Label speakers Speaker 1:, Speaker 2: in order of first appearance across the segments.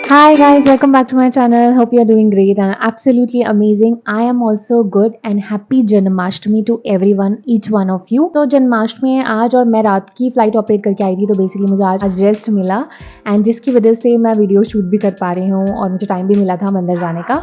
Speaker 1: Hi guys, welcome back to my channel. Hope you are doing great and absolutely amazing. I am also good and happy Janmashtami to everyone, each one of you. तो जन्माष्टमी है आज और मैं रात की flight operate करके आई थी, तो बेसिकली मुझे आज रेस्ट मिला एंड जिसकी वजह से मैं वीडियो शूट भी कर पा रही हूँ और मुझे टाइम भी मिला था मंदिर जाने का.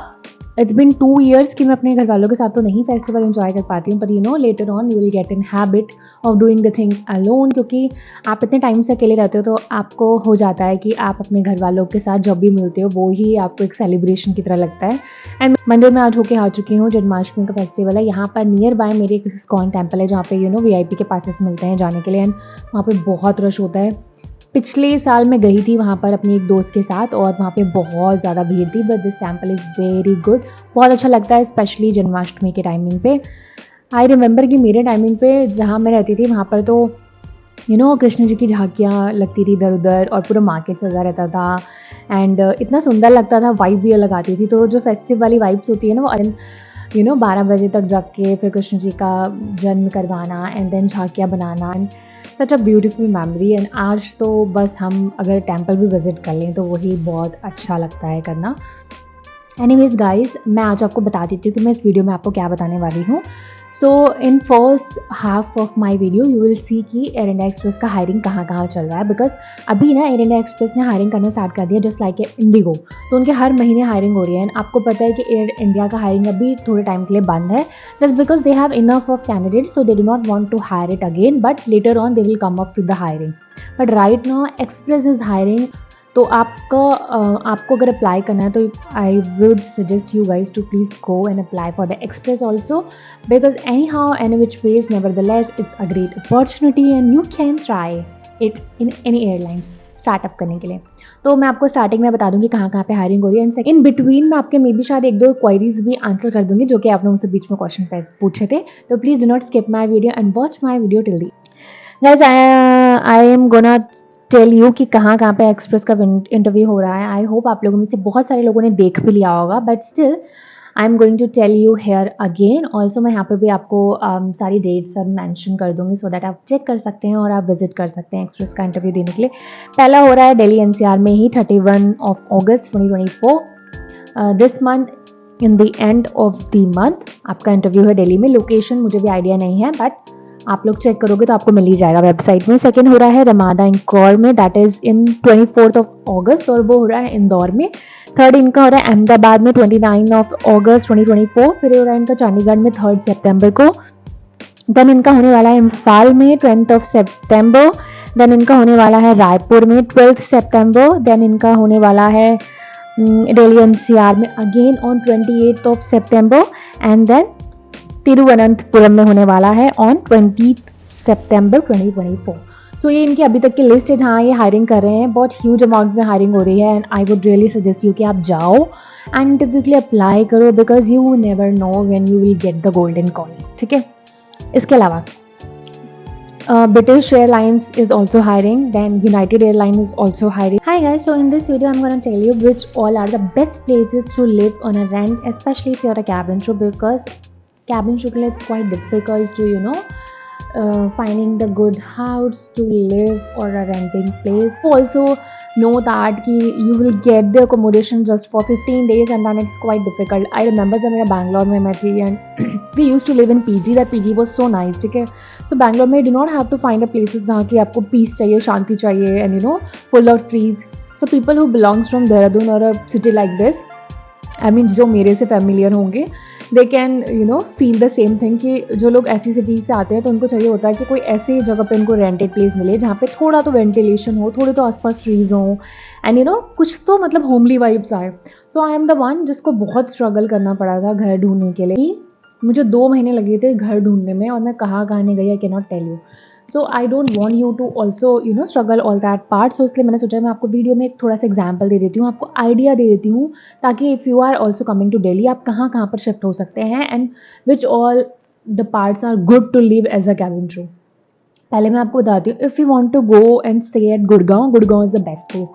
Speaker 1: इट्स बिन 2 years कि मैं अपने घर वालों के साथ तो नहीं फेस्टिवल एंजॉय कर पाती हूँ, पर later on you will get in habit of doing the things alone, क्योंकि आप इतने टाइम से अकेले रहते हो तो आपको हो जाता है कि आप अपने घर वालों के साथ जब भी मिलते हो वो ही आपको एक सेलिब्रेशन की तरह लगता है. एंड मंदिर में आज होके आ चुकी हूँ. जन्माष्टमी का फेस्टिवल है यहाँ पर. नियर बाय मेरे एक इस्कॉन टेम्पल है जहाँ पे VIP के पासेस मिलते हैं जाने के लिए एंड वहाँ पे बहुत रश होता है. पिछले साल मैं गई थी वहाँ पर अपनी एक दोस्त के साथ और वहाँ पे बहुत ज़्यादा भीड़ थी, but this temple is very good. बहुत अच्छा लगता है स्पेशली जन्माष्टमी के टाइमिंग पे. आई रिमेंबर कि मेरे टाइमिंग पे जहाँ मैं रहती थी वहाँ पर तो कृष्ण जी की झांकियाँ लगती थी इधर उधर और पूरा मार्केट सजा रहता था एंड इतना सुंदर लगता था. वाइब भी अलग आती थी. तो जो फेस्टिव वाली वाइब्स होती है ना वो 12 बजे तक जाके फिर कृष्ण जी का जन्म करवाना एंड देन झांकियाँ बनाना and such a beautiful memory. And आज तो बस हम अगर टेम्पल भी विजिट कर लें तो वही बहुत अच्छा लगता है करना. एनीवेज गाइस, मैं आज आपको बता देती हूँ कि मैं इस वीडियो में आपको क्या बताने वाली हूँ. So in first half of my video you will see कि एयर इंडिया एक्सप्रेस का हायरिंग कहाँ कहाँ चल रहा है. बिकॉज अभी ना एयर इंडिया एक्सप्रेस ने हायरिंग करना स्टार्ट कर दिया जस्ट लाइक इंडिगो. तो उनके हर महीने हायरिंग हो रही है एंड आपको पता है कि एयर इंडिया का हायरिंग अभी थोड़े टाइम के लिए बंद है just because they have enough of candidates, so they do not want to hire it again, but later on they will come up with the hiring. But right now Express is hiring. तो आपको अगर apply करना है तो I would suggest you guys to please go and apply for the Express also, because anyhow any which ways nevertheless it's a great opportunity and you can try it in any airlines startup करने के लिए. तो मैं आपको starting में बता दूंगी कहाँ कहाँ पे हायरिंग हो रही है एंड इन बिटवीन मैं आपके मे बी शायद 1-2 क्वायरीज भी आंसर कर दूंगी जो कि आपने मुझसे बीच में क्वेश्चन पूछे थे. तो please do not skip my video and watch my video till the. Guys I am gonna tell you कि कहाँ कहाँ पे एक्सप्रेस का इंटरव्यू हो रहा है. आई होप आप लोगों में से बहुत सारे लोगों ने देख भी लिया होगा, but still I am going to tell you here again. Also मैं यहाँ पे भी आपको सारी डेट्स सब मैंशन कर दूंगी सो दैट आप चेक कर सकते हैं और आप विजिट कर सकते हैं एक्सप्रेस का इंटरव्यू देने के लिए. पहला हो रहा है दिल्ली NCR में ही 31 अगस्त 2024. This month in the end of the month आपका इंटरव्यू है दिल्ली में. लोकेशन मुझे भी आइडिया नहीं है, बट आप लोग चेक करोगे तो आपको मिल ही जाएगा वेबसाइट में. सेकंड हो रहा है रमादा इंदौर में, दैट इज इन 24 अगस्त और वो हो रहा है इंदौर में. थर्ड इनका हो रहा है अहमदाबाद में 29 अगस्त 2024. फिर हो रहा है इनका चंडीगढ़ में 3 सितंबर को. देन इनका होने वाला है इम्फाल में 20 सितंबर. देन इनका होने वाला है रायपुर में 12 सितंबर. देन इनका होने वाला है दिल्ली NCR में अगेन ऑन 28 सितंबर. एंड देन तिरुवनंतपुरम में होने वाला है ऑन 20 सितंबर 2024. सो ये इनकी अभी तक की लिस्ट है जहाँ ये हायरिंग कर रहे हैं. बहुत ह्यूज अमाउंट में हायरिंग हो रही है and I would really suggest you कि आप जाओ एंड इंटरव्यू के लिए अप्लाई करो, because you never know when you will get the golden call. ठीक है. इसके अलावा British Airlines is also hiring. Then United Airlines is also hiring. Hi guys, so in this video I'm going to tell you which all are the best places to live on a rent, especially if you're a cabin crew, because cabin crew it's quite difficult to finding the good house to live or a renting place. Also know that you will get the accommodation just for 15 days and then it's quite difficult. I remember जब मेरा बैंगलोर में मैं थी and we used to live in PG. That PG was so nice. ठीक है. So Bangalore में you do not have to find a places जहाँ की आपको peace चाहिए, शांति चाहिए and full of trees. So people who belongs from Dehradun or a city like this, I mean जो मेरे से familiar होंगे, they can feel the same thing कि जो लोग ऐसी सिटी से आते हैं तो उनको चाहिए होता है कि कोई ऐसी जगह पे उनको रेंटेड प्लेस मिले जहाँ पे थोड़ा तो वेंटिलेशन हो, थोड़े तो आसपास ट्रीज हों एंड कुछ तो मतलब होमली वाइब्स आए. सो आई एम द वन जिसको बहुत स्ट्रगल करना पड़ा था घर ढूंढने के लिए. मुझे 2 महीने लगे थे घर ढूंढने में और मैं कहाँ नहीं गई, I can not tell you. So I don't want you to also struggle all that part. So इसलिए मैंने सोचा मैं आपको वीडियो में एक थोड़ा सा एग्जाम्पल दे देती हूँ, आपको आइडिया दे देती हूँ, ताकि if you are also coming to Delhi आप कहाँ पर शिफ्ट हो सकते हैं and which all the parts are good to live as a cabin crew. पहले मैं आपको बताती हूँ, if you want to go and stay at Gurgaon is the best place.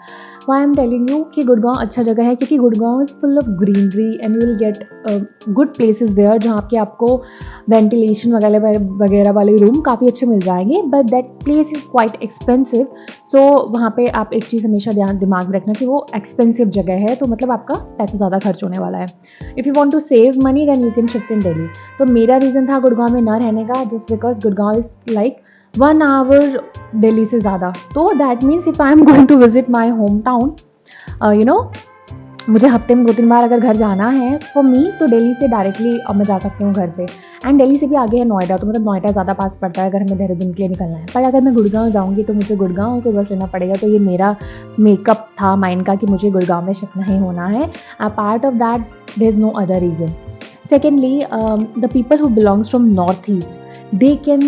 Speaker 1: Why I am telling you कि गुड़गांव अच्छा जगह है, क्योंकि Gurgaon is full of greenery and you will get good places there, जहाँ के आपको वेंटिलेशन वगैरह वाले रूम काफ़ी अच्छे मिल जाएंगे, but that place is quite expensive. So वहाँ पे आप एक चीज़ हमेशा दिमाग में रखना कि वो एक्सपेंसिव जगह है, तो मतलब आपका पैसा ज़्यादा खर्च होने वाला है। If you want to save money then you can shift in Delhi. तो मेरा रीज़न था गुड़गांव में ना रहने का, just because Gurgaon is like 1 hour Delhi से ज़्यादा। तो that means if I am going to visit my home town, you know, मुझे हफ्ते में 2-3 बार अगर घर जाना है फॉर मी, तो दिल्ली से डायरेक्टली मैं जा सकती हूँ घर पे। एंड दिल्ली से भी आगे है नोएडा, तो मतलब नोएडा ज़्यादा पास पड़ता है अगर हमें देहरादून के लिए निकलना है। पर अगर मैं गुड़गांव जाऊँगी तो मुझे गुड़गांव से बस लेना पड़ेगा। तो ये मेरा मेकअप था माइंड का कि मुझे गुड़गांव में शिफ्ट नहीं होना है। Part of that there is no other reason. Secondly, the people who belongs from northeast, they can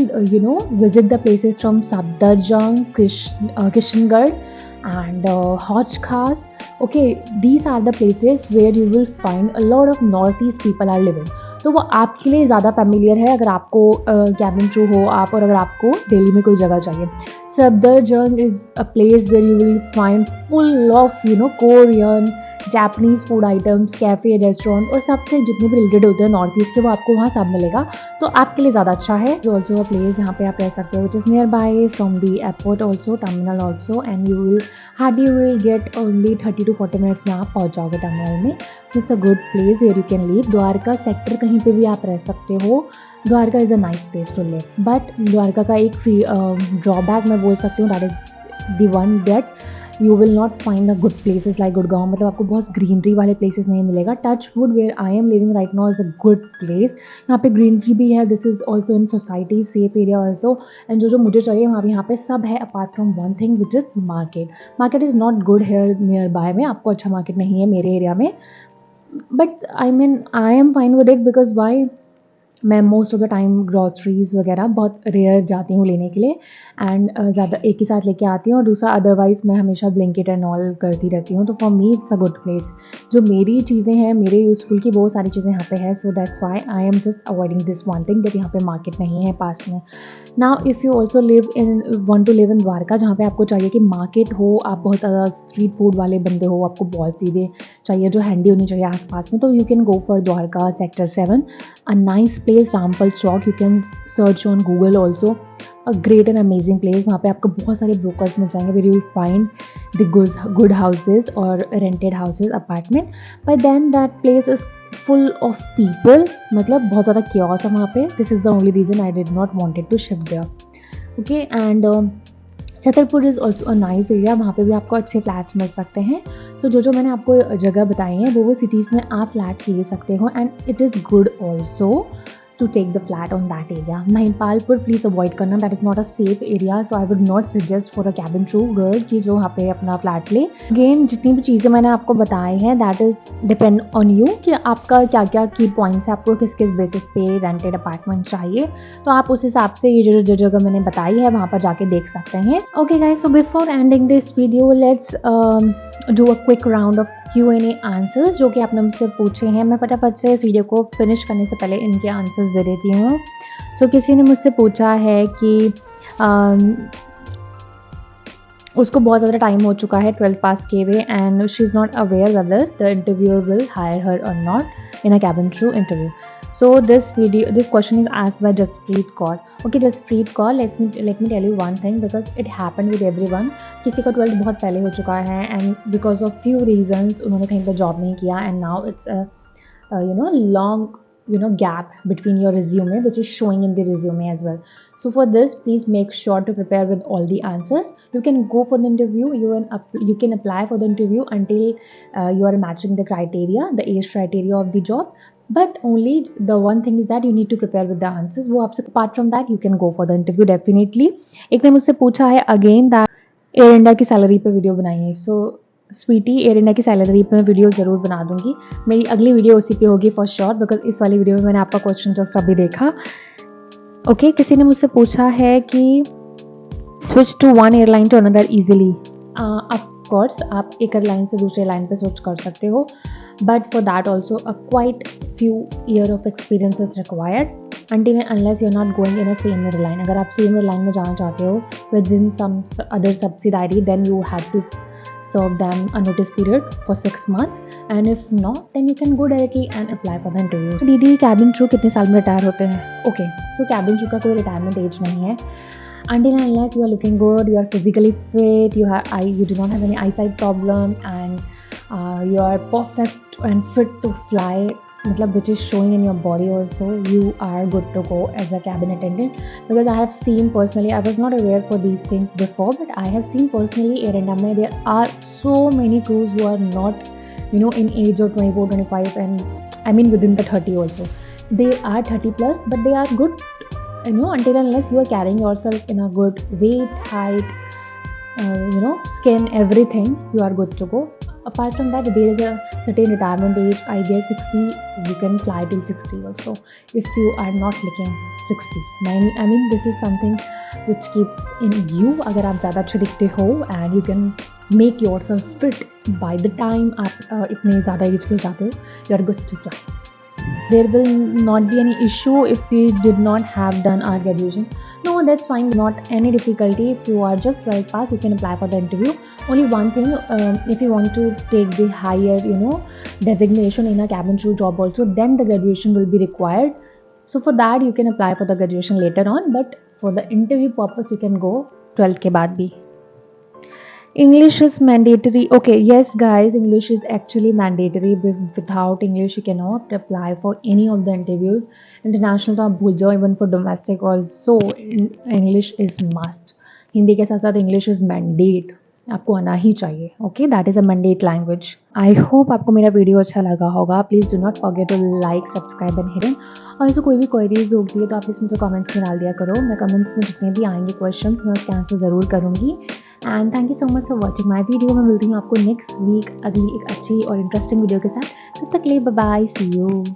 Speaker 1: visit the places from Safdarjung, Kishangarh and Hajj Khas. Okay, these are the places where you will find a lot of northeast people are living. तो वो आपके लिए ज़्यादा familiar है अगर आपको cabin crew हो आप, और अगर आपको दिल्ली में कोई जगह चाहिए। Safdarjung is a place where you will find full of Korean, Japanese food items, cafe, restaurant और सबसे जितने भी रिलेटेड होते हैं नॉर्थ ईस्ट के, वो आपको वहाँ सब मिलेगा। तो आपके लिए ज़्यादा अच्छा है। जो ऑल्सो अ प्लेस जहाँ पे आप रह सकते हो, which is nearby from the airport also, terminal also, and you will hardly will get only 30 to 40 minutes में आप पहुँच जाओगे टर्मिनल में। So it's a good place where you can live. Dwarka sector कहीं पर भी आप रह सकते हो। Dwarka is a nice place to live, but Dwarka का एक ड्रॉबैक मैं बोल सकती हूँ, that is the one that you will not find a good places like Gurgaon. मतलब आपको बहुत ग्रीनरी वाले प्लेसेस नहीं मिलेगा। Touch wood where I am living right now is a good place. यहाँ पे ग्रीनरी भी है, this is also in society, safe area also, and जो मुझे चाहिए वहाँ पे यहाँ पे सब है, apart from one thing which is market. Market is not good here nearby में, आपको अच्छा मार्केट नहीं है मेरे एरिया में, but I am fine with it because why, मैं most of the time groceries वगैरह बहुत रेयर जाती हूँ लेने के लिए, एंड ज़्यादा एक ही साथ लेके आती हूँ, और दूसरा अदरवाइज़ मैं हमेशा ब्लिंकिट एंड ऑल करती रहती हूँ। तो for me it's a good place. जो मेरी चीज़ें हैं, मेरे यूज़फुल की वो सारी चीज़ें यहाँ पे है। So that's why I am just avoiding this one thing that यहाँ पे मार्केट नहीं है पास में। Now if you also want to live in Dwarka, जहाँ पे आपको चाहिए कि मार्केट हो, आप बहुत स्ट्रीट फूड वाले बंदे हो, आपको बहुत चीज़ें चाहिए जो हैंडी होनी चाहिए आसपास में, तो you can go for Dwarka sector 7, a nice place, Rampal Chowk. You can search on Google also, a great and amazing place. वहाँ पे आपको बहुत सारे ब्रोकर्स मिल जाएंगे, where you will find the good houses और rented houses, apartment, but then that place is full of people, मतलब बहुत ज़्यादा क्योस है वहाँ पे। This is the only reason I did not wanted to shift there. Okay, and Chhatarpur is also a nice area, वहाँ पे भी आपको अच्छे फ्लैट्स मिल सकते हैं। तो जो मैंने आपको जगह बताई हैं वो सिटीज़ में आप फ्लैट्स ले सकते हो, and it is good also to take the flat on that area. Mahipalpur please avoid करना, that is not a safe area, so I would not suggest for a cabin crew girl कि जो वहाँ पे अपना flat ले। Again जितनी भी चीज़ें मैंने आपको बताई हैं that is depend on you कि आपका क्या क्या की पॉइंट्स है, आपको किस किस बेसिस पे रेंटेड अपार्टमेंट चाहिए, तो आप उस हिसाब से ये जो जगह मैंने बताई है वहाँ पर जाके देख सकते हैं। Okay guys, so before ending this video let's do a quick round of Q&A answers जो कि आपने मुझसे पूछे हैं। मैं फटाफट से इस वीडियो को फिनिश करने से पहले इनके आंसर्स दे देती हूँ। तो किसी ने मुझसे पूछा है कि उसको बहुत ज़्यादा टाइम हो चुका है 12th पास किए हुए, and she is not aware whether the interviewer will hire her or not in a cabin crew interview. So this question is asked by Jaspreet Kaur. Okay, Jaspreet Kaur, let me tell you one thing because it happened with everyone. किसी का 12th बहुत पहले हो चुका है and because of few reasons उन्होंने कहीं पर जॉब नहीं किया, and now it's a long gap between your resume which is showing in the resume as well. So for this, please make sure to prepare with all the answers. You can go for the interview. You can apply for the interview until you are matching the criteria, the age criteria of the job. But only the one thing is that you need to prepare with the answers. वो आपसे apart from that, you can go for the interview definitely. एक ने मुझसे पूछा है again that air India की salary पे video बनाइए। सो स्वीटी, एयर इंडिया की सैलरी पे मैं वीडियो ज़रूर बना दूंगी। मेरी अगली वीडियो उसी पे होगी फॉर श्योर, बिकॉज इस वाली वीडियो में मैंने आपका क्वेश्चन जस्ट अभी देखा। ओके, किसी ने मुझसे पूछा है कि switch to one airline to another easily. Of course आप एक एयरलाइन से दूसरे एयरलाइन पे स्विच कर सकते हो, but for that also a quite few year of experience is required until and unless you're not going in a same airline. अगर आप सेम एयरलाइन में जाना चाहते हो within some other subsidiary, then you have to serve them a notice period for 6 months, and if not then you can go directly and apply for the interview. दीदी cabin crew कितने साल में retire होते हैं? Okay, so cabin crew का कोई retirement age नहीं है. Until and unless you are looking good, you are physically fit, you do not have any eyesight problem, and you are perfect and fit to fly, मतलब which is showing in your body also, you are good to go as a cabin attendant. Because I have seen personally, I was not aware for these things before, but I have seen personally Air India में there are so many crews who are not, you know, in age of 24, 25, and I mean within the 30 also. They are 30 plus, but they are good, you know, until unless you are carrying yourself in a good weight, height, you know, skin, everything, you are good to go. Apart from that, there is a certain retirement age, I guess 60, you can fly till 60 also if you are not looking 60. I mean this is something which keeps in you, अगर आप ज़्यादा अच्छे दिखते हो and you can make yourself fit by the time आप इतने ज़्यादा as के हो जाते हो, you are good to fly. There will not be any issue if we did not have done our graduation. No, that's fine, not any difficulty. If you are just 12 pass, you can apply for the interview. Only one thing, if you want to take the higher, you know, designation in a cabin crew job also, then the graduation will be required. So for that you can apply for the graduation later on, but for the interview purpose you can go 12 के बाद भी. English is mandatory. Okay, yes guys, English is actually mandatory. Without English you cannot apply for any of the interviews. International तो आप भूल जाओ, even for domestic also English is must. Hindi के साथ साथ English is mandate, आपको आना ही चाहिए. Okay, that is a mandate language. I hope आपको मेरा वीडियो अच्छा लगा होगा. Please do not forget to like, subscribe and hit. और ऐसे कोई भी क्वेरीज होगी तो आप इसमें मुझे कमेंट्स में डाल दिया करो. मैं कमेंट्स में जितने भी आएंगे क्वेश्चन मैं उसके आंसर ज़रूर करूँगी. And thank you so much for watching my video. मैं मिलती हूँ आपको नेक्स्ट वीक अगली एक अच्छी और इंटरेस्टिंग वीडियो के साथ. तब तक के लिए बाय बाय, सी यू.